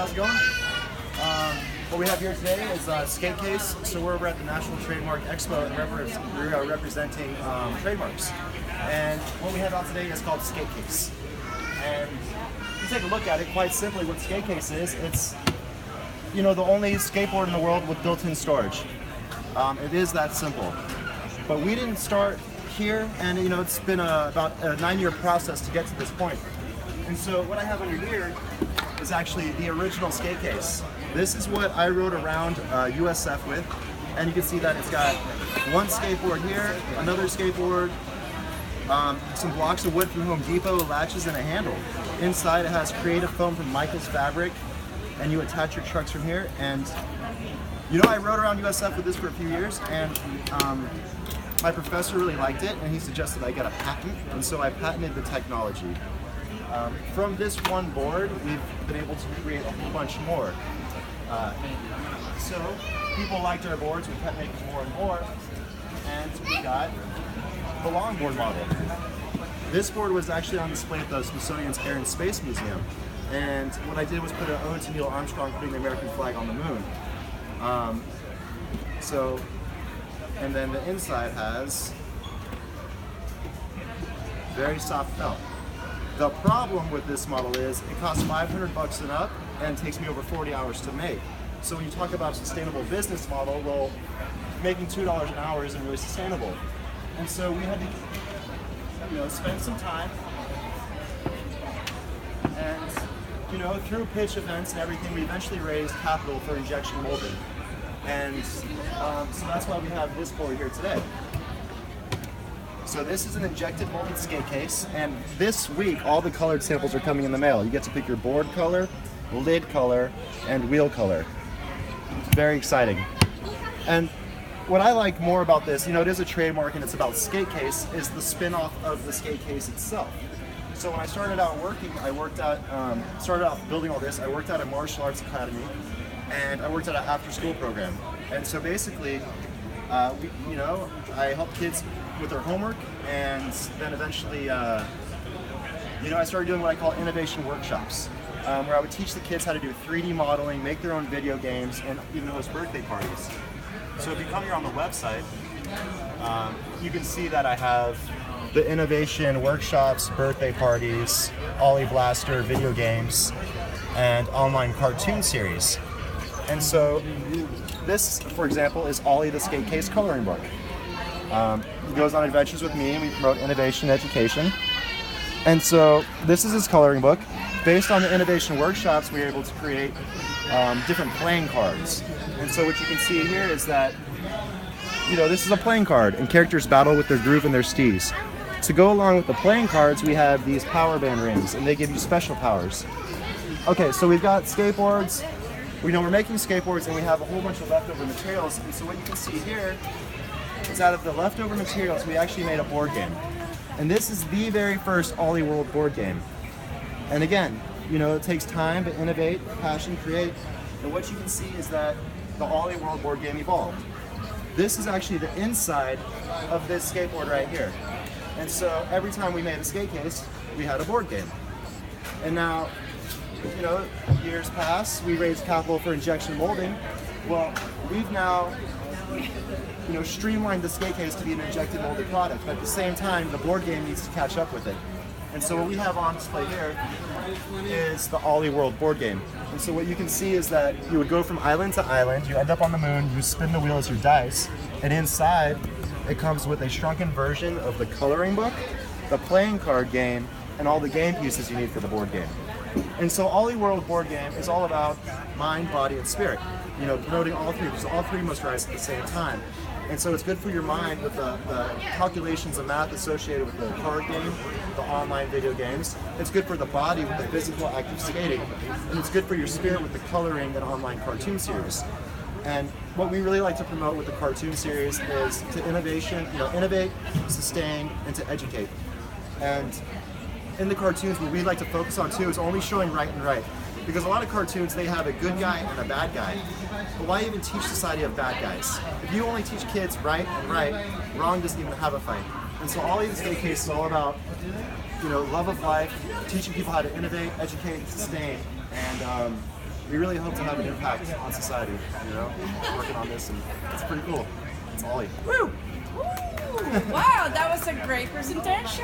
how's it going? What we have here today is Skatecase. So we're over at the National Trademark Expo and we are representing trademarks. And what we have out today is called Skatecase. And if you take a look at it, quite simply what Skatecase is, it's the only skateboard in the world with built-in storage. It is that simple. But we didn't start here, and it's been about a 9-year process to get to this point. And so what I have under here is actually the original Skatecase. This is what I rode around USF with, and you can see that it's got one skateboard here, another skateboard, some blocks of wood from Home Depot, latches, and a handle. Inside it has creative foam from Michael's Fabric, and you attach your trucks from here. And I rode around USF with this for a few years, and my professor really liked it, and he suggested I get a patent, and so I patented the technology. From this one board, we've been able to create a whole bunch more. So people liked our boards, we kept making more and more, and we got the Longboard Model. This board was actually on display at the Smithsonian's Air and Space Museum, and what I did was put an ode to Neil Armstrong putting the American flag on the moon. And then the inside has very soft felt. The problem with this model is it costs $500 and up, and takes me over 40 hours to make. So when you talk about a sustainable business model, well, making $2 an hour isn't really sustainable. And so we had to, spend some time, and through pitch events and everything, we eventually raised capital for injection molding. And so that's why we have this board here today. So this is an injected molded Skatecase, and this week all the colored samples are coming in the mail. You get to pick your board color, lid color, and wheel color. It's very exciting. And what I like more about this, it is a trademark and it's about Skatecase, is the spin-off of the Skatecase itself. So when I started out working, started out building all this, I worked at a martial arts academy, and I worked at an after-school program. And so basically, I helped kids with their homework, and then eventually, I started doing what I call innovation workshops, where I would teach the kids how to do 3D modeling, make their own video games, and even host birthday parties. So if you come here on the website, you can see that I have the innovation workshops, birthday parties, Ollie Blaster video games, and online cartoon series. And so this, for example, is Ollie the Skatecase coloring book. He goes on adventures with me, and we promote innovation and education. And so this is his coloring book. Based on the innovation workshops, we were able to create different playing cards. And so what you can see here is that, this is a playing card, and characters battle with their groove and their steez. To go along with the playing cards, we have these power band rings, and they give you special powers. Okay, so we've got skateboards. We're making skateboards, and we have a whole bunch of leftover materials. And so what you can see here is out of the leftover materials, we actually made a board game. And this is the very first Ollie World board game. And again, it takes time to innovate, passion, create. And what you can see is that the Ollie World board game evolved. This is actually the inside of this skateboard right here. And so every time we made a Skatecase, we had a board game. And now, years pass, we raised capital for injection molding. Well, we've now, streamlined the Skatecase to be an injected molded product, but at the same time, the board game needs to catch up with it. And so what we have on display here is the Ollie World board game. And so what you can see is that you would go from island to island, you end up on the moon, you spin the wheel as your dice, and inside it comes with a shrunken version of the coloring book, the playing card game, and all the game pieces you need for the board game. And so Ollie World board game is all about mind, body, and spirit. Promoting all three, because all three must rise at the same time. And so it's good for your mind with the calculations and math associated with the card game, the online video games. It's good for the body with the physical active skating. And it's good for your spirit with the coloring and online cartoon series. And what we really like to promote with the cartoon series is to innovate, sustain, and to educate. And in the cartoons, what we like to focus on too is only showing right and right. Because a lot of cartoons, they have a good guy and a bad guy. But why even teach society of bad guys? If you only teach kids right and right, wrong doesn't even have a fight. And so Ollie the Skatecase is all about, love of life, teaching people how to innovate, educate, and sustain. And we really hope to have an impact on society, you know, working on this, and it's pretty cool. It's Ollie. Woo! Wow, that was a great presentation.